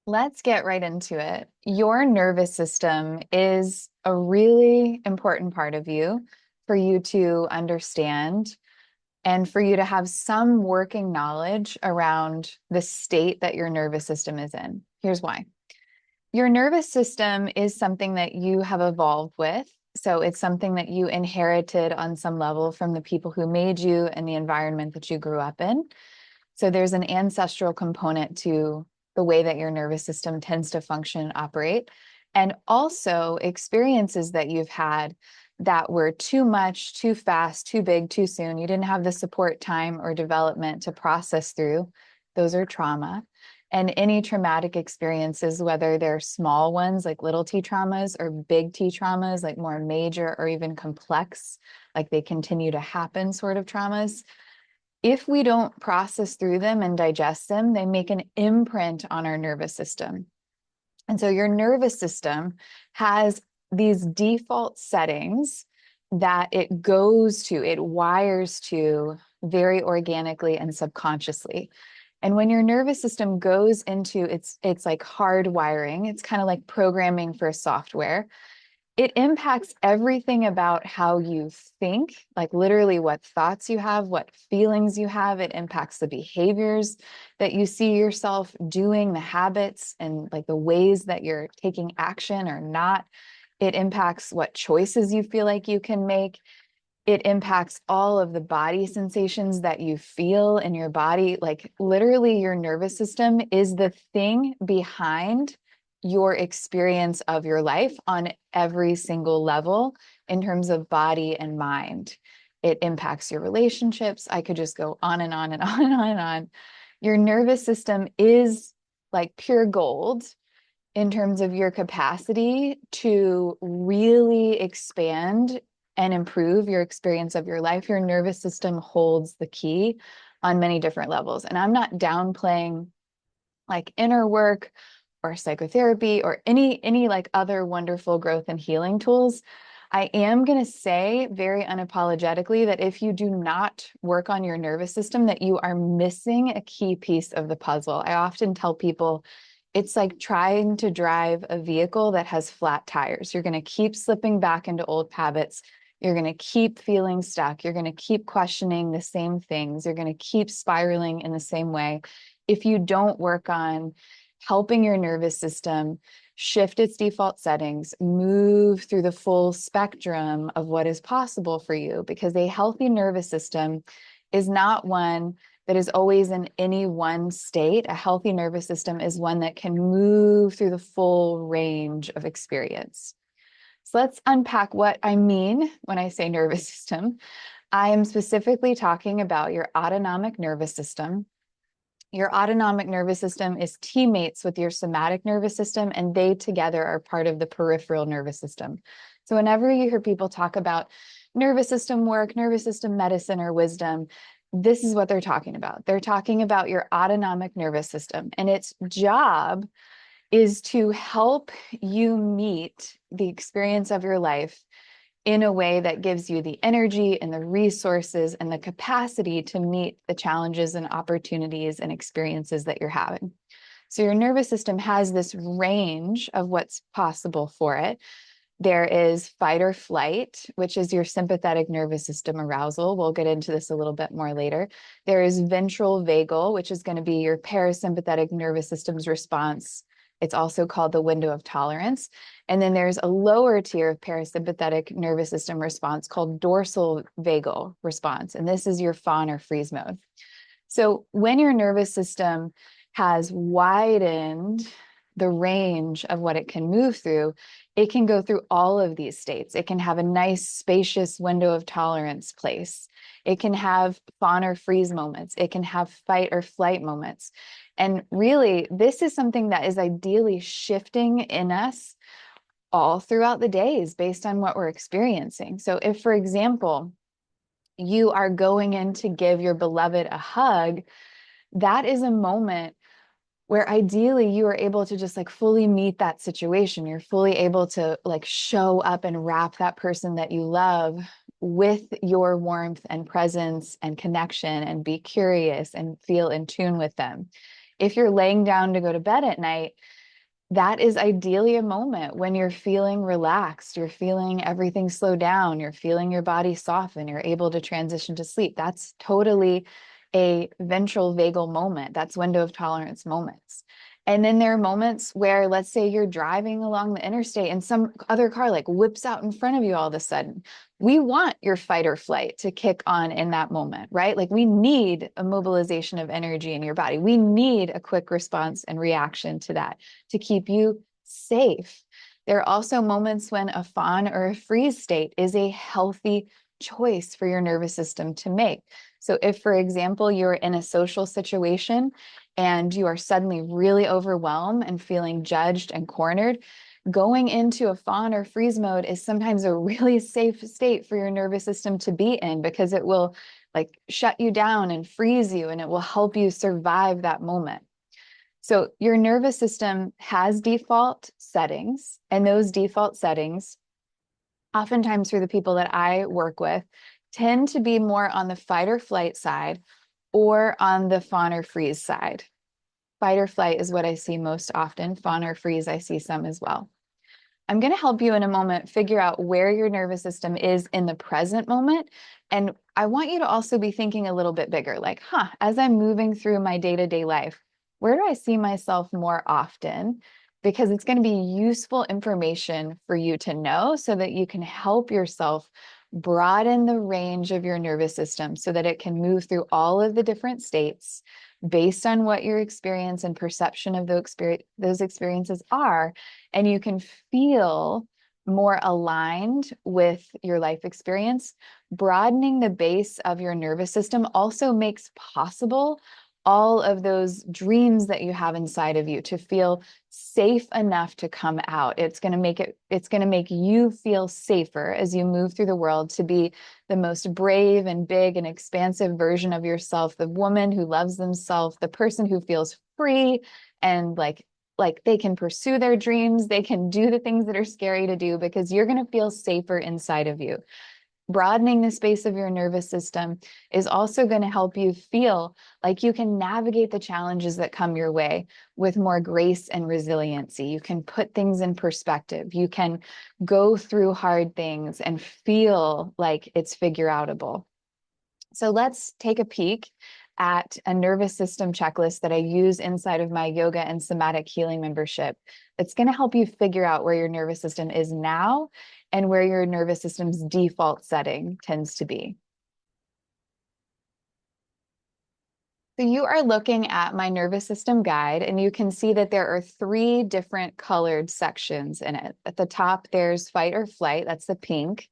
Let's get right into it. Your nervous system is a really important part of you for you to understand and for you to have some working knowledge around the state that your nervous system is in. Here's why. Your nervous system is something that you have evolved with. So it's something that you inherited on some level from the people who made you and the environment that you grew up in. So there's an ancestral component to the way that your nervous system tends to function and operate, and also experiences that you've had that were too much, too fast, too big, too soon. You didn't have the support time or development to process through. Those are trauma. And any traumatic experiences, whether they're small ones like little T traumas or big T traumas, like more major or even complex, like they continue to happen sort of traumas, if we don't process through them and digest them, they make an imprint on our nervous system. And so your nervous system has these default settings that it goes to, it wires to very organically and subconsciously. And when your nervous system goes into it's like hardwiring, it's kind of like programming for software. It impacts everything about how you think, like literally what thoughts you have, what feelings you have. It impacts the behaviors that you see yourself doing, the habits, and like the ways that you're taking action or not. It impacts what choices you feel like you can make. It impacts all of the body sensations that you feel in your body. Like literally, your nervous system is the thing behind your experience of your life on every single level in terms of body and mind. It impacts your relationships. I could just go on and on and on and on and on. Your nervous system is like pure gold in terms of your capacity to really expand and improve your experience of your life. Your nervous system holds the key on many different levels. And I'm not downplaying like inner work or psychotherapy or any like other wonderful growth and healing tools. I am going to say very unapologetically that if you do not work on your nervous system, that you are missing a key piece of the puzzle. I often tell people it's like trying to drive a vehicle that has flat tires. You're going to keep slipping back into old habits. You're going to keep feeling stuck. You're going to keep questioning the same things. You're going to keep spiraling in the same way if you don't work on helping your nervous system shift its default settings, move through the full spectrum of what is possible for you. Because a healthy nervous system is not one that is always in any one state. A healthy nervous system is one that can move through the full range of experience. So let's unpack what I mean when I say nervous system. I am specifically talking about your autonomic nervous system. Your autonomic nervous system is teammates with your somatic nervous system, and they together are part of the peripheral nervous system. So whenever you hear people talk about nervous system work, nervous system medicine, or wisdom, this is what they're talking about. They're talking about your autonomic nervous system, and its job is to help you meet the experience of your life in a way that gives you the energy and the resources and the capacity to meet the challenges and opportunities and experiences that you're having. So your nervous system has this range of what's possible for it. There is fight or flight, which is your sympathetic nervous system arousal. We'll get into this a little bit more later. There is ventral vagal, which is going to be your parasympathetic nervous system's response. It's also called the window of tolerance. And then there's a lower tier of parasympathetic nervous system response called dorsal vagal response. And this is your fawn or freeze mode. So when your nervous system has widened the range of what it can move through, it can go through all of these states. It can have a nice, spacious window of tolerance place. It can have fawn or freeze moments. It can have fight or flight moments. And really, this is something that is ideally shifting in us all throughout the days based on what we're experiencing. So if, for example, you are going in to give your beloved a hug, that is a moment where ideally you are able to just like fully meet that situation. You're fully able to like show up and wrap that person that you love with your warmth and presence and connection and be curious and feel in tune with them. If you're laying down to go to bed at night, that is ideally a moment when you're feeling relaxed, you're feeling everything slow down, you're feeling your body soften, you're able to transition to sleep. That's totally a ventral vagal moment. That's window of tolerance moments. And then there are moments where, let's say you're driving along the interstate and some other car like whips out in front of you all of a sudden. We want your fight or flight to kick on in that moment, right? Like we need a mobilization of energy in your body. We need a quick response and reaction to that to keep you safe. There are also moments when a fawn or a freeze state is a healthy choice for your nervous system to make. So if, for example, you're in a social situation and you are suddenly really overwhelmed and feeling judged and cornered, going into a fawn or freeze mode is sometimes a really safe state for your nervous system to be in because it will like shut you down and freeze you, and it will help you survive that moment. So your nervous system has default settings, and those default settings, oftentimes for the people that I work with, tend to be more on the fight or flight side or on the fawn or freeze side. Fight or flight is what I see most often. Fawn or freeze, I see some as well. I'm going to help you in a moment figure out where your nervous system is in the present moment. And I want you to also be thinking a little bit bigger, like, as I'm moving through my day-to-day life, where do I see myself more often? Because it's going to be useful information for you to know so that you can help yourself broaden the range of your nervous system so that it can move through all of the different states based on what your experience and perception of those experiences are, and you can feel more aligned with your life experience. Broadening the base of your nervous system also makes possible all of those dreams that you have inside of you to feel safe enough to come out. It's going to make you feel safer as you move through the world to be the most brave and big and expansive version of yourself, the woman who loves themselves, the person who feels free and like they can pursue their dreams, they can do the things that are scary to do because you're going to feel safer inside of you. Broadening the space of your nervous system is also going to help you feel like you can navigate the challenges that come your way with more grace and resiliency. You can put things in perspective. You can go through hard things and feel like it's figure outable. So let's take a peek at a nervous system checklist that I use inside of my yoga and somatic healing membership. It's going to help you figure out where your nervous system is now and where your nervous system's default setting tends to be. So you are looking at my nervous system guide, and you can see that there are 3 different colored sections in it. At the top, there's fight or flight, that's the pink.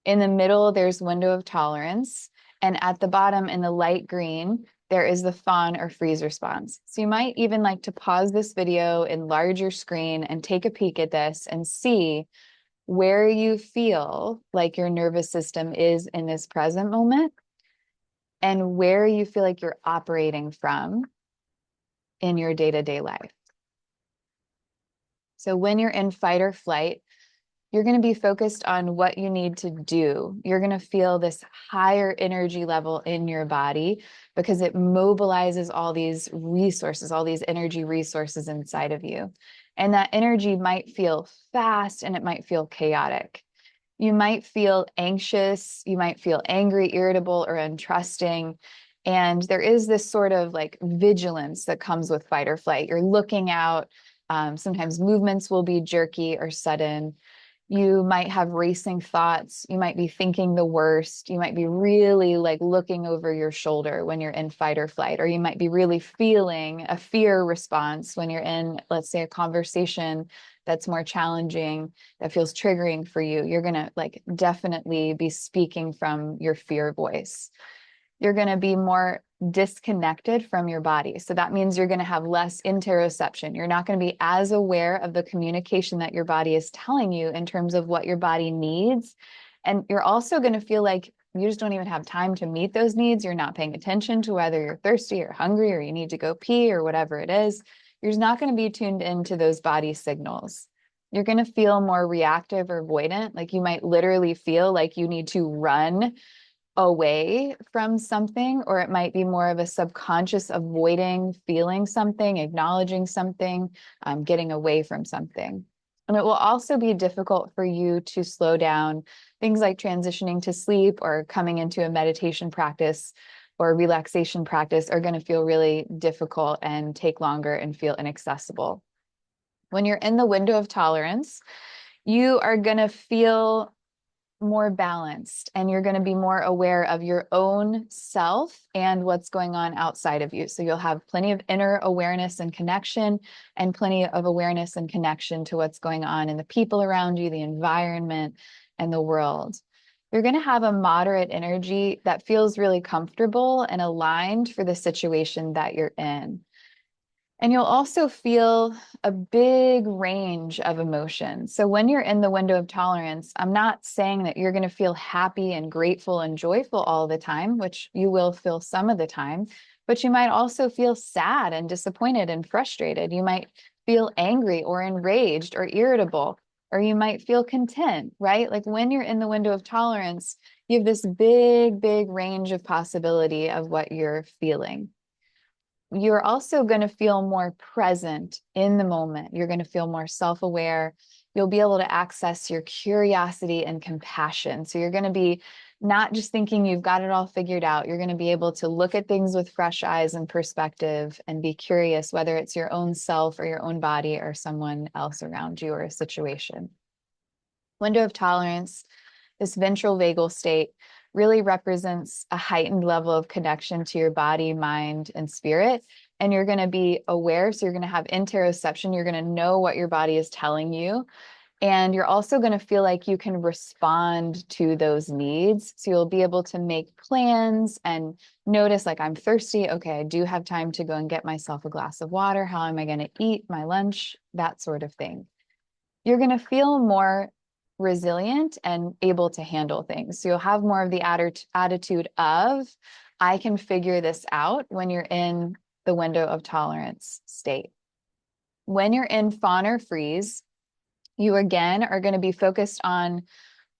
In the middle, there's window of tolerance. And at the bottom in the light green, there is the fawn or freeze response. So you might even like to pause this video, enlarge your screen, and take a peek at this and see where you feel like your nervous system is in this present moment and where you feel like you're operating from in your day-to-day life. So when you're in fight or flight, you're going to be focused on what you need to do. You're going to feel this higher energy level in your body because it mobilizes all these resources, all these energy resources inside of you. And that energy might feel fast and it might feel chaotic. You might feel anxious, you might feel angry, irritable, or untrusting. And there is this sort of like vigilance that comes with fight or flight. You're looking out. Sometimes movements will be jerky or sudden. You might have racing thoughts. You might be thinking the worst. You might be really like looking over your shoulder when you're in fight or flight, or you might be really feeling a fear response when you're in, let's say, a conversation that's more challenging, that feels triggering for you. You're going to like definitely be speaking from your fear voice. You're going to be more disconnected from your body. So that means you're going to have less interoception. You're not going to be as aware of the communication that your body is telling you in terms of what your body needs. And you're also going to feel like you just don't even have time to meet those needs. You're not paying attention to whether you're thirsty or hungry or you need to go pee or whatever it is. You're just not going to be tuned into those body signals. You're going to feel more reactive or avoidant. Like you might literally feel like you need to run away from something, or it might be more of a subconscious avoiding feeling something, acknowledging something, getting away from something. And it will also be difficult for you to slow down. Things like transitioning to sleep or coming into a meditation practice or relaxation practice are going to feel really difficult and take longer and feel inaccessible. When you're in the window of tolerance, you are going to feel more balanced and you're going to be more aware of your own self and what's going on outside of you. So you'll have plenty of inner awareness and connection, and plenty of awareness and connection to what's going on in the people around you, the environment, and the world. You're going to have a moderate energy that feels really comfortable and aligned for the situation that you're in. And you'll also feel a big range of emotions. So when you're in the window of tolerance, I'm not saying that you're going to feel happy and grateful and joyful all the time, which you will feel some of the time, but you might also feel sad and disappointed and frustrated. You might feel angry or enraged or irritable, or you might feel content, right? Like when you're in the window of tolerance, you have this big, big range of possibility of what you're feeling. You're also going to feel more present in the moment. You're going to feel more self-aware. You'll be able to access your curiosity and compassion. So you're going to be not just thinking you've got it all figured out. You're going to be able to look at things with fresh eyes and perspective and be curious, whether it's your own self or your own body or someone else around you or a situation. Window of tolerance, this ventral vagal state, really represents a heightened level of connection to your body, mind, and spirit. And you're going to be aware. So you're going to have interoception. You're going to know what your body is telling you. And you're also going to feel like you can respond to those needs. So you'll be able to make plans and notice, like, I'm thirsty. Okay, I do have time to go and get myself a glass of water. How am I going to eat my lunch? That sort of thing. You're going to feel more resilient and able to handle things. So you'll have more of the attitude of, I can figure this out when you're in the window of tolerance state. When you're in fawn or freeze, you again are going to be focused on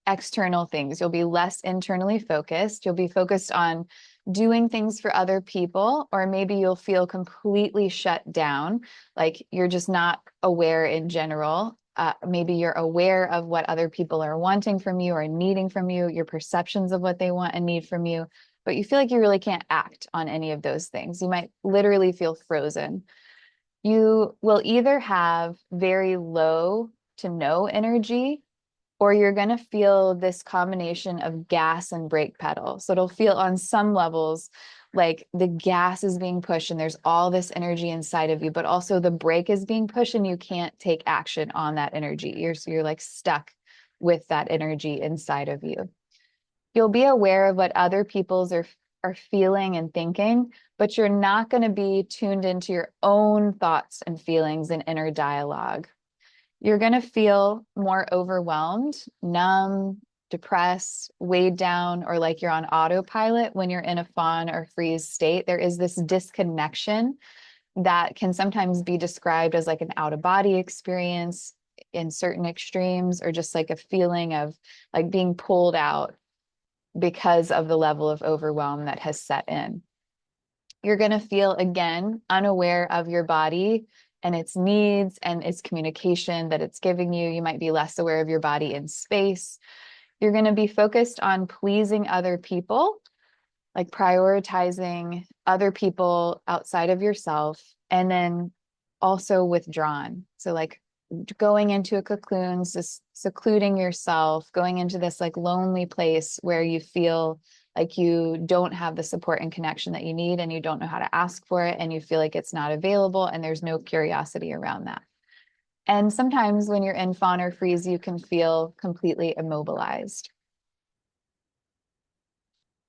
external things. You'll be less internally focused. You'll be focused on doing things for other people, or maybe you'll feel completely shut down, like you're just not aware in general. Maybe you're aware of what other people are wanting from you or needing from you, your perceptions of what they want and need from you, but you feel like you really can't act on any of those things. You might literally feel frozen. You will either have very low to no energy, or you're going to feel this combination of gas and brake pedal. So it'll feel on some levels like the gas is being pushed and there's all this energy inside of you, but also the brake is being pushed and you can't take action on that energy. You're like stuck with that energy inside of you. You'll be aware of what other people's are feeling and thinking, but you're not going to be tuned into your own thoughts and feelings and inner dialogue. You're going to feel more overwhelmed, numb, depressed, weighed down, or like you're on autopilot when you're in a fawn or freeze state. There is this disconnection that can sometimes be described as like an out-of-body experience in certain extremes, or just like a feeling of like being pulled out because of the level of overwhelm that has set in. You're going to feel, again, unaware of your body and its needs and its communication that it's giving you. You might be less aware of your body in space. You're going to be focused on pleasing other people, like prioritizing other people outside of yourself, and then also withdrawn. So like going into a cocoon, just secluding yourself, going into this like lonely place where you feel like you don't have the support and connection that you need, and you don't know how to ask for it, and you feel like it's not available, and there's no curiosity around that. And sometimes when you're in fawn or freeze, you can feel completely immobilized.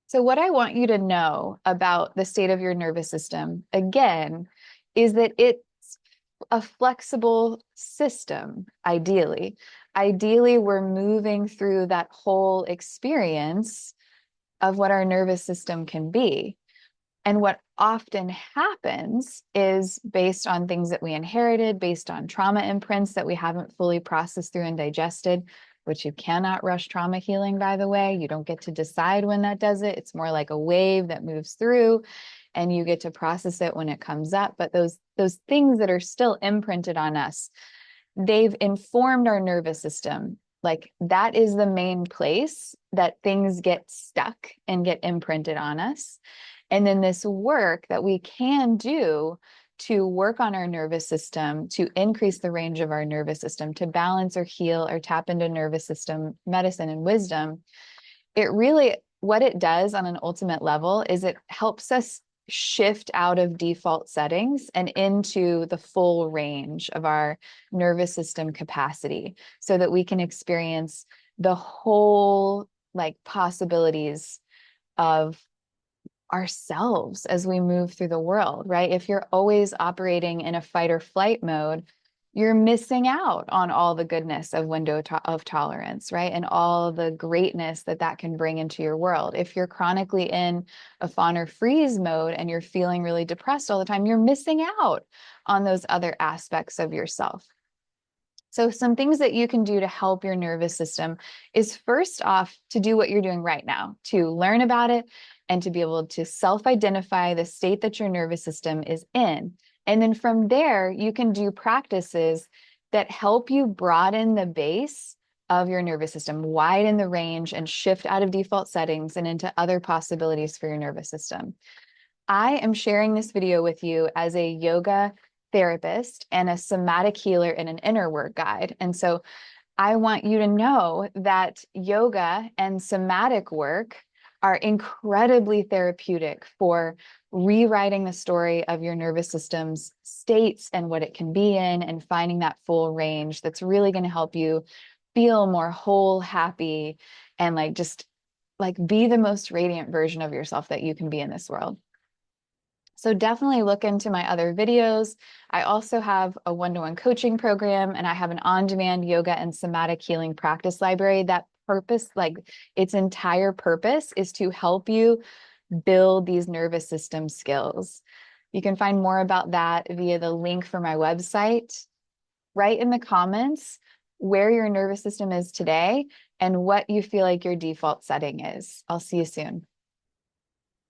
So what I want you to know about the state of your nervous system, again, is that it's a flexible system, ideally. Ideally, we're moving through that whole experience of what our nervous system can be. And what often happens is based on things that we inherited, based on trauma imprints that we haven't fully processed through and digested, which you cannot rush trauma healing, by the way. You don't get to decide when that does it. It's more like a wave that moves through and you get to process it when it comes up. But those things that are still imprinted on us, they've informed our nervous system. Like that is the main place that things get stuck and get imprinted on us. And then this work that we can do to work on our nervous system, to increase the range of our nervous system, to balance or heal or tap into nervous system medicine and wisdom, it really, what it does on an ultimate level is it helps us shift out of default settings and into the full range of our nervous system capacity so that we can experience the whole like possibilities of ourselves as we move through the world, right? If you're always operating in a fight or flight mode, you're missing out on all the goodness of window of tolerance, right? And all the greatness that that can bring into your world. If you're chronically in a fawn or freeze mode and you're feeling really depressed all the time, you're missing out on those other aspects of yourself. So some things that you can do to help your nervous system is first off to do what you're doing right now, to learn about it and to be able to self-identify the state that your nervous system is in. And then from there, you can do practices that help you broaden the base of your nervous system, widen the range and shift out of default settings and into other possibilities for your nervous system. I am sharing this video with you as a yoga therapist and a somatic healer and an inner work guide. And so I want you to know that yoga and somatic work are incredibly therapeutic for rewriting the story of your nervous system's states and what it can be in and finding that full range that's really going to help you feel more whole, happy, and like just like be the most radiant version of yourself that you can be in this world. So definitely look into my other videos. I also have a one-to-one coaching program and I have an on-demand yoga and somatic healing practice library. That purpose, like its entire purpose is to help you build these nervous system skills. You can find more about that via the link for my website. Write in the comments where your nervous system is today and what you feel like your default setting is. I'll see you soon.